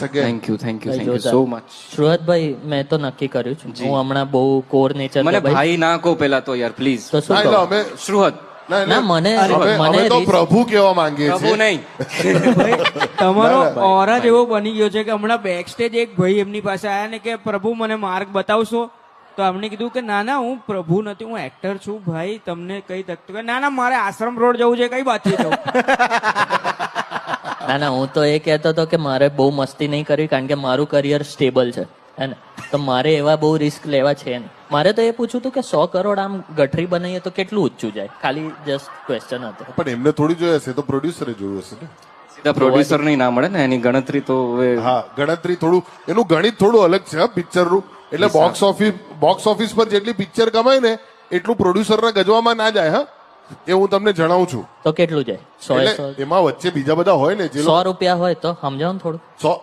Thank you so much. સુરતભાઈ મેં તો નક્કી કર્યું છે હું હમણાં બહુ કોર નેચર મને ભાઈ ના કહો પેલા તો યાર પ્લીઝ. તો શું ના, કહું? એટલે અમે શ્રુહદ ના મને અમે તો પ્રભુ કહેવા માંગીએ પ્રભુ છીએ. નહીં. તમારો ઓરા જ એવો બની ગયો છે કે હમણાં બેક સ્ટેજ એક ભાઈ એમની પાસે આયા ને કે પ્રભુ મને માર્ગ બતાવશો, તો અમને કીધું કે ના ના હું પ્રભુ નથી, હું એક્ટર છું ભાઈ, તમને કઈ તકતો કે ના ના મારે આશ્રમ રોડ જવું છે, કઈ બાતથી જવું. ના હું તો એ કહેતો હતો કે મારે બહુ મસ્તી નહીં કરવી કારણ કે મારું કરિયર સ્ટેબલ છે હે ને, તો મારે એવા બહુ રિસ્ક લેવા છે નહીં. મારે તો એ પૂછવું હતું કે 100 કરોડ આમ ગઠરી બનાવીએ તો કેટલું ઊંચું જાય, ખાલી જસ્ટ ક્વેશ્ચન હતો. પણ એમને થોડી જોયા હશે તો પ્રોડ્યુસરે જોયું હશે ને. સીધા પ્રોડ્યુસર નહીં ના મળે ને, એની ગણતરી તો હવે હા, ગણતરી થોડું એનું ગણિત થોડું અલગ છે પિક્ચરનું. એટલે બોક્સ ઓફિસ પર જેટલી પિક્ચર કમાય ને એટલું પ્રોડ્યુસરના ગજવામાં ના જાય. હા, એ હું તમને જણાવું છું. તો કેટલું જાય? 100 એટલે એમાં વચ્ચે બીજા બધા હોય ને જે 100 રૂપિયા હોય તો સમજાવો ને થોડું. 100